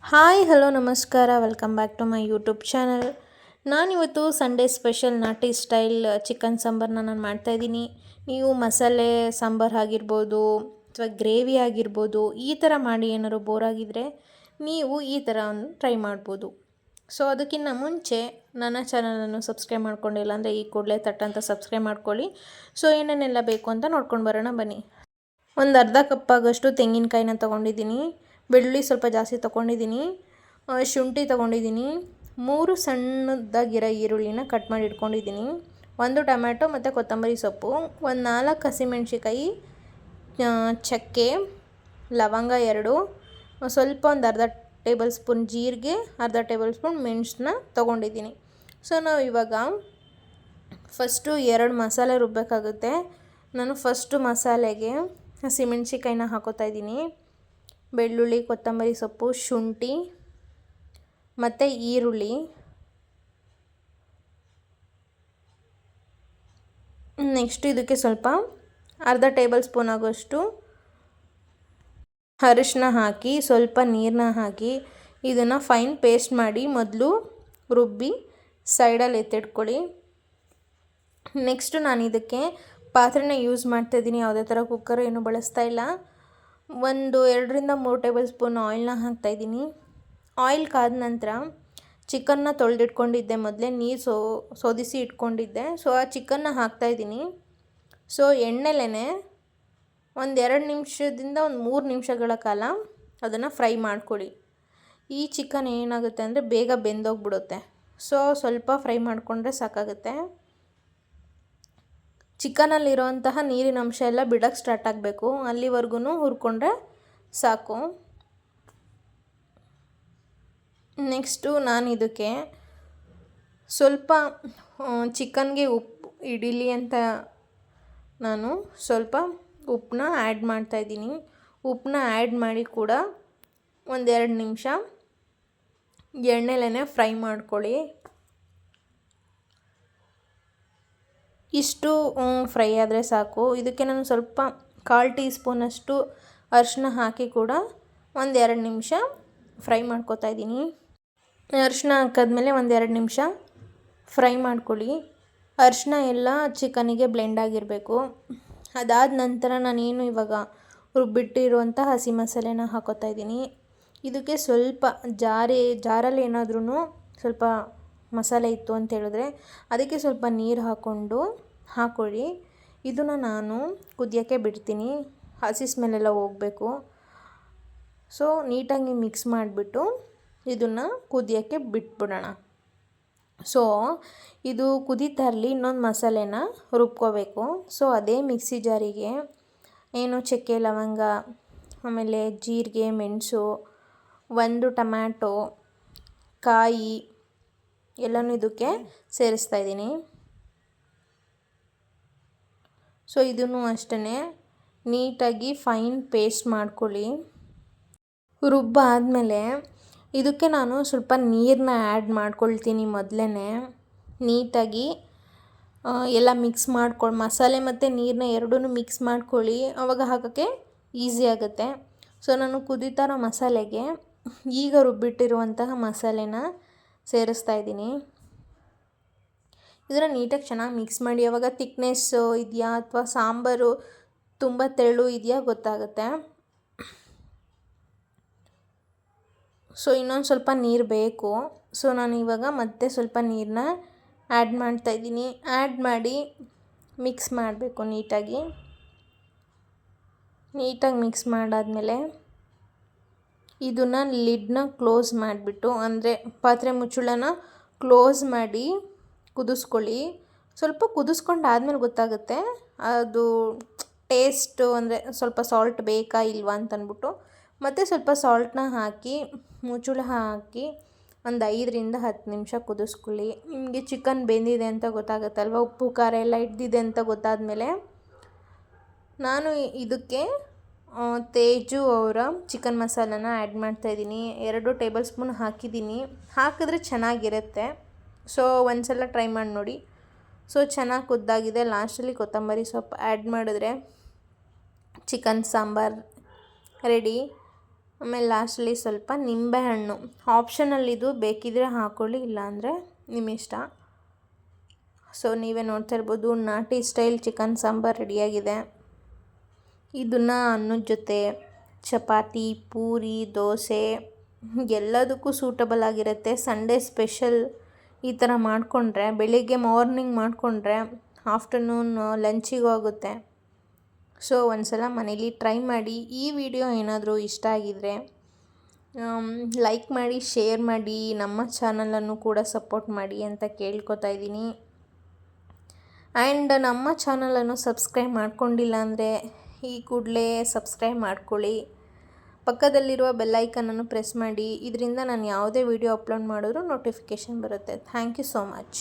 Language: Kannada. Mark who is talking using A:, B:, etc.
A: ಹಾಯ್ ಹಲೋ ನಮಸ್ಕಾರ welcome back to my YouTube channel. ನಾನಿವತ್ತು ಸಂಡೇ ಸ್ಪೆಷಲ್ ನಾಟಿ ಸ್ಟೈಲ್ ಚಿಕನ್ ಸಾಂಬಾರನ್ನ ನಾನು ಮಾಡ್ತಾಯಿದ್ದೀನಿ. ನೀವು ಮಸಾಲೆ ಸಾಂಬಾರು ಆಗಿರ್ಬೋದು ಅಥವಾ ಗ್ರೇವಿ ಆಗಿರ್ಬೋದು ಈ ಥರ ಮಾಡಿ ಏನಾದ್ರು ಬೋರ್ ಆಗಿದ್ದರೆ ನೀವು ಈ ಥರ ಒಂದು ಟ್ರೈ ಮಾಡ್ಬೋದು. ಸೊ ಅದಕ್ಕಿಂತ ಮುಂಚೆ ನನ್ನ ಚಾನಲನ್ನು ಸಬ್ಸ್ಕ್ರೈಬ್ ಮಾಡ್ಕೊಂಡಿಲ್ಲ ಅಂದರೆ ಈ ಕೂಡಲೇ ತಟ್ಟಂತ ಸಬ್ಸ್ಕ್ರೈಬ್ ಮಾಡ್ಕೊಳ್ಳಿ. ಸೊ ಏನೇನೆಲ್ಲ ಬೇಕು ಅಂತ ನೋಡ್ಕೊಂಡು ಬರೋಣ ಬನ್ನಿ. ಒಂದು ಅರ್ಧ ಕಪ್ಪಾಗಷ್ಟು ತೆಂಗಿನಕಾಯಿನ ತೊಗೊಂಡಿದ್ದೀನಿ, ಬೆಳ್ಳುಳ್ಳಿ ಸ್ವಲ್ಪ ಜಾಸ್ತಿ ತೊಗೊಂಡಿದ್ದೀನಿ, ಶುಂಠಿ ತೊಗೊಂಡಿದ್ದೀನಿ, 3 ಸಣ್ಣದಾಗಿರೋ ಈರುಳ್ಳಿನ ಕಟ್ ಮಾಡಿ ಇಟ್ಕೊಂಡಿದ್ದೀನಿ, 1 ಟೊಮ್ಯಾಟೊ ಮತ್ತು ಕೊತ್ತಂಬರಿ ಸೊಪ್ಪು, ಒಂದು 4 ಹಸಿಮೆಣ್ಸಿಕಾಯಿ, ಚಕ್ಕೆ, ಲವಂಗ 2, ಸ್ವಲ್ಪ ಒಂದು ಅರ್ಧ ಟೇಬಲ್ ಸ್ಪೂನ್ ಜೀರಿಗೆ, ಅರ್ಧ ಟೇಬಲ್ ಸ್ಪೂನ್ ಮೆಣಸನ್ನ ತೊಗೊಂಡಿದ್ದೀನಿ. ಸೊ ನಾವು ಇವಾಗ ಫಸ್ಟು 2 ಮಸಾಲೆ ರುಬ್ಬಬೇಕಾಗುತ್ತೆ. ನಾನು ಫಸ್ಟು ಮಸಾಲೆಗೆ ಹಸಿಮೆಣ್ಸಿಕಾಯಿನ ಹಾಕೋತಾ ಇದ್ದೀನಿ, ಬೆಳ್ಳುಳ್ಳಿ, ಕೊತ್ತಂಬರಿ ಸೊಪ್ಪು, ಶುಂಠಿ ಮತ್ತು ಈರುಳ್ಳಿ. ನೆಕ್ಸ್ಟ್ ಇದಕ್ಕೆ ಸ್ವಲ್ಪ ಅರ್ಧ ಟೇಬಲ್ ಸ್ಪೂನ್ ಆಗೋಷ್ಟು ಅರಿಶಿನ ಹಾಕಿ ಸ್ವಲ್ಪ ನೀರನ್ನ ಹಾಕಿ ಇದನ್ನು ಫೈನ್ ಪೇಸ್ಟ್ ಮಾಡಿ ಮೊದಲು ರುಬ್ಬಿ ಸೈಡಲ್ಲಿ ಎತ್ತಿಟ್ಕೊಳ್ಳಿ. ನೆಕ್ಸ್ಟು ನಾನು ಇದಕ್ಕೆ ಪಾತ್ರೆನ ಯೂಸ್ ಮಾಡ್ತಾಯಿದ್ದೀನಿ, ಯಾವುದೇ ಥರ ಕುಕ್ಕರ್ ಏನು ಬಳಸ್ತಾ ಇಲ್ಲ. 2-3 ಟೇಬಲ್ ಸ್ಪೂನ್ ಆಯಿಲ್ನ ಹಾಕ್ತಾಯಿದ್ದೀನಿ. ಆಯಿಲ್ ಕಾದ ನಂತರ ಚಿಕನ್ನ ತೊಳೆದಿಟ್ಕೊಂಡಿದ್ದೆ, ಮೊದಲೇ ನೀರು ಸೋದಿಸಿ ಇಟ್ಕೊಂಡಿದ್ದೆ. ಸೊ ಆ ಚಿಕನ್ನ ಹಾಕ್ತಾಯಿದ್ದೀನಿ. ಸೊ ಎಣ್ಣೆಲೇ 2 ನಿಮಿಷದಿಂದ 3 ನಿಮಿಷಗಳ ಕಾಲ ಅದನ್ನು ಫ್ರೈ ಮಾಡ್ಕೊಳ್ಳಿ. ಈ ಚಿಕನ್ ಏನಾಗುತ್ತೆ ಅಂದರೆ ಬೇಗ ಬೆಂದೋಗ್ಬಿಡುತ್ತೆ. ಸೊ ಸ್ವಲ್ಪ ಫ್ರೈ ಮಾಡಿಕೊಂಡ್ರೆ ಸಾಕಾಗುತ್ತೆ. ಚಿಕನಲ್ಲಿರೋಂತಹ ನೀರಿನ ಅಂಶ ಎಲ್ಲ ಬಿಡೋಕ್ಕೆ ಸ್ಟಾರ್ಟ್ ಆಗಬೇಕು, ಅಲ್ಲಿವರೆಗೂ ಹುರ್ಕೊಂಡ್ರೆ ಸಾಕು. ನೆಕ್ಸ್ಟು ನಾನು ಇದಕ್ಕೆ ಸ್ವಲ್ಪ ಚಿಕನ್ಗೆ ಉಪ್ಪು ಹಿಡೀಲಿ ಅಂತ ನಾನು ಸ್ವಲ್ಪ ಉಪ್ಪನ್ನ ಆ್ಯಡ್ ಮಾಡ್ತಾಯಿದ್ದೀನಿ. ಉಪ್ಪನ್ನ ಆ್ಯಡ್ ಮಾಡಿ ಕೂಡ 1-2 ನಿಮಿಷ ಎಣ್ಣೆಲೇ ಫ್ರೈ ಮಾಡ್ಕೊಳ್ಳಿ. ಇಷ್ಟು ಫ್ರೈ ಆದರೆ ಸಾಕು. ಇದಕ್ಕೆ ನಾನು ಸ್ವಲ್ಪ 1/4 ಟೀ ಸ್ಪೂನಷ್ಟು ಅರಿಶಿನ ಹಾಕಿ ಕೂಡ 1-2 ನಿಮಿಷ ಫ್ರೈ ಮಾಡ್ಕೊತಾ ಇದ್ದೀನಿ. ಅರಿಶಿನ ಹಾಕಿದ್ಮೇಲೆ 1-2 ನಿಮಿಷ ಫ್ರೈ ಮಾಡ್ಕೊಳ್ಳಿ. ಅರಿಶಿನ ಎಲ್ಲ ಚಿಕನಿಗೆ ಬ್ಲೆಂಡ್ ಆಗಿರಬೇಕು. ಅದಾದ ನಂತರ ನಾನೇನು ಇವಾಗ ರುಬ್ಬಿಟ್ಟಿರುವಂಥ ಹಸಿ ಮಸಾಲೆನ ಹಾಕೋತಾ ಇದ್ದೀನಿ. ಇದಕ್ಕೆ ಸ್ವಲ್ಪ ಜಾರಲ್ಲಿ ಏನಾದ್ರೂ ಸ್ವಲ್ಪ ಮಸಾಲೆ ಇತ್ತು ಅಂತ ಹೇಳಿದ್ರೆ ಅದಕ್ಕೆ ಸ್ವಲ್ಪ ನೀರು ಹಾಕ್ಕೊಳ್ಳಿ. ಇದನ್ನು ನಾನು ಕುದಿಯೋಕ್ಕೆ ಬಿಡ್ತೀನಿ, ಹಸಿ ಸ್ಮೆಲ್ಲೆಲ್ಲ ಹೋಗಬೇಕು. ಸೊ ನೀಟಾಗಿ ಮಿಕ್ಸ್ ಮಾಡಿಬಿಟ್ಟು ಇದನ್ನು ಕುದಿಯೋಕ್ಕೆ ಬಿಟ್ಬಿಡೋಣ. ಸೊ ಇದು ಕುದೀತಾ ಇರಲಿ, ಇನ್ನೊಂದು ಮಸಾಲೆನ ರುಬ್ಕೋಬೇಕು. ಸೊ ಅದೇ ಮಿಕ್ಸಿ ಜಾರಿಗೆ ಏನು ಚಕ್ಕೆ, ಲವಂಗ, ಆಮೇಲೆ ಜೀರಿಗೆ, ಮೆಣಸು, 1 ಟೊಮ್ಯಾಟೊ, ಕಾಯಿ ಎಲ್ಲನೂ ಇದಕ್ಕೆ ಸೇರಿಸ್ತಾ ಇದ್ದೀನಿ. ಸೊ ಇದನ್ನು ಅಷ್ಟೇ ನೀಟಾಗಿ ಫೈನ್ ಪೇಸ್ಟ್ ಮಾಡ್ಕೊಳ್ಳಿ. ರುಬ್ಬಾದಮೇಲೆ ಇದಕ್ಕೆ ನಾನು ಸ್ವಲ್ಪ ನೀರನ್ನ ಆ್ಯಡ್ ಮಾಡ್ಕೊಳ್ತೀನಿ. ಮೊದಲೇ ನೀಟಾಗಿ ಎಲ್ಲ ಮಿಕ್ಸ್ ಮಸಾಲೆ ಮತ್ತು ನೀರನ್ನ ಎರಡೂ ಮಿಕ್ಸ್ ಮಾಡ್ಕೊಳ್ಳಿ, ಆವಾಗ ಹಾಕೋಕ್ಕೆ ಈಸಿ ಆಗುತ್ತೆ. ಸೊ ನಾನು ಕುದೀತಾ ಇರೋ ಮಸಾಲೆಗೆ ಈಗ ರುಬ್ಬಿಟ್ಟಿರುವಂತಹ ಮಸಾಲೆನ ಸೇರಿಸ್ತಾ ಇದ್ದೀನಿ. ಇದನ್ನು ನೀಟಾಗಿ ಚೆನ್ನಾಗಿ ಮಿಕ್ಸ್ ಮಾಡಿ. ಆವಾಗ ತಿಕ್ನೆಸ್ಸು ಇದೆಯಾ ಅಥವಾ ಸಾಂಬಾರು ತುಂಬ ತೆಳು ಇದೆಯಾ ಗೊತ್ತಾಗುತ್ತೆ. ಸೊ ಇನ್ನೊಂದು ಸ್ವಲ್ಪ ನೀರು ಬೇಕು. ಸೊ ನಾನು ಇವಾಗ ಮತ್ತೆ ಸ್ವಲ್ಪ ನೀರನ್ನ ಆ್ಯಡ್ ಮಾಡ್ತಾಯಿದ್ದೀನಿ. ಆ್ಯಡ್ ಮಾಡಿ ಮಿಕ್ಸ್ ಮಾಡಬೇಕು ನೀಟಾಗಿ ಮಿಕ್ಸ್ ಮಾಡಾದಮೇಲೆ ಇದನ್ನು ಲಿಡ್ನ ಕ್ಲೋಸ್ ಮಾಡಿಬಿಟ್ಟು, ಅಂದರೆ ಪಾತ್ರೆ ಮುಚ್ಚಳನ ಕ್ಲೋಸ್ ಮಾಡಿ ಕುದಿಸ್ಕೊಳ್ಳಿ. ಸ್ವಲ್ಪ ಕುದಿಸ್ಕೊಂಡಾದ್ಮೇಲೆ ಗೊತ್ತಾಗುತ್ತೆ ಅದು ಟೇಸ್ಟು, ಅಂದರೆ ಸ್ವಲ್ಪ ಸಾಲ್ಟ್ ಬೇಕಾ ಇಲ್ವಾ ಅಂತಂದ್ಬಿಟ್ಟು ಮತ್ತು ಸ್ವಲ್ಪ ಸಾಲ್ಟನ್ನ ಹಾಕಿ ಮುಚ್ಚಳ ಹಾಕಿ ಒಂದು 5-10 ನಿಮಿಷ ಕುದಿಸ್ಕೊಳ್ಳಿ. ನಿಮಗೆ ಚಿಕನ್ ಬೆಂದಿದೆ ಅಂತ ಗೊತ್ತಾಗುತ್ತಲ್ವ, ಉಪ್ಪು ಖಾರ ಎಲ್ಲ ಹಿಡ್ದಿದೆ ಅಂತ ಗೊತ್ತಾದಮೇಲೆ ನಾನು ಇದಕ್ಕೆ ತೇಜು ಅವರ ಚಿಕನ್ ಮಸಾಲನ ಆ್ಯಡ್ ಮಾಡ್ತಾಯಿದ್ದೀನಿ. 2 ಟೇಬಲ್ ಸ್ಪೂನ್ ಹಾಕಿದ್ದೀನಿ. ಹಾಕಿದ್ರೆ ಚೆನ್ನಾಗಿರುತ್ತೆ. ಸೊ ಒಂದು ಸಲ ಟ್ರೈ ಮಾಡಿ ನೋಡಿ. ಸೊ ಚೆನ್ನಾಗಿ ಕುದ್ದಾಗಿದೆ. ಲಾಸ್ಟಲ್ಲಿ ಕೊತ್ತಂಬರಿ ಸೊಪ್ಪು ಆ್ಯಡ್ ಮಾಡಿದ್ರೆ ಚಿಕನ್ ಸಾಂಬಾರು ರೆಡಿ. ಆಮೇಲೆ ಲಾಸ್ಟಲ್ಲಿ ಸ್ವಲ್ಪ ನಿಂಬೆಹಣ್ಣು ಆಪ್ಷನಲ್, ಇದು ಬೇಕಿದ್ರೆ ಹಾಕ್ಕೊಳ್ಳಿ, ಇಲ್ಲಾಂದರೆ ನಿಮ್ಮ ಇಷ್ಟ. ಸೊ ನೀವೇ ನೋಡ್ತಾ ಇರ್ಬೋದು, ನಾಟಿ ಸ್ಟೈಲ್ ಚಿಕನ್ ಸಾಂಬಾರು ರೆಡಿಯಾಗಿದೆ. ಇದನ್ನು ಅನ್ನದ ಜೊತೆ, ಚಪಾತಿ, ಪೂರಿ, ದೋಸೆ ಎಲ್ಲದಕ್ಕೂ ಸೂಟಬಲ್ ಆಗಿರುತ್ತೆ. ಸಂಡೇ ಸ್ಪೆಷಲ್ ಈ ಥರ ಮಾಡಿಕೊಂಡ್ರೆ, ಬೆಳಿಗ್ಗೆ ಮಾರ್ನಿಂಗ್ ಮಾಡಿಕೊಂಡ್ರೆ ಆಫ್ಟರ್ನೂನ್ ಲಂಚಿಗೂ ಆಗುತ್ತೆ. ಸೊ ಒಂದ್ಸಲ ಮನೇಲಿ ಟ್ರೈ ಮಾಡಿ. ಈ ವಿಡಿಯೋ ಏನಾದರೂ ಇಷ್ಟ ಆಗಿದರೆ ಲೈಕ್ ಮಾಡಿ, ಶೇರ್ ಮಾಡಿ, ನಮ್ಮ ಚಾನಲನ್ನು ಕೂಡ ಸಪೋರ್ಟ್ ಮಾಡಿ ಅಂತ ಕೇಳ್ಕೊತಾ ಇದ್ದೀನಿ. ಆ್ಯಂಡ್ ನಮ್ಮ ಚಾನಲನ್ನು ಸಬ್ಸ್ಕ್ರೈಬ್ ಮಾಡ್ಕೊಂಡಿಲ್ಲ ಅಂದರೆ ಈ ಕೂಡಲೇ ಸಬ್ಸ್ಕ್ರೈಬ್ ಮಾಡ್ಕೊಳ್ಳಿ. ಪಕ್ಕದಲ್ಲಿರುವ ಬೆಲ್ಲೈಕನನ್ನು ಪ್ರೆಸ್ ಮಾಡಿ. ಇದರಿಂದ ನಾನು ಯಾವುದೇ ವಿಡಿಯೋ ಅಪ್ಲೋಡ್ ಮಾಡಿದ್ರೂ ನೋಟಿಫಿಕೇಷನ್ ಬರುತ್ತೆ. Thank you so much.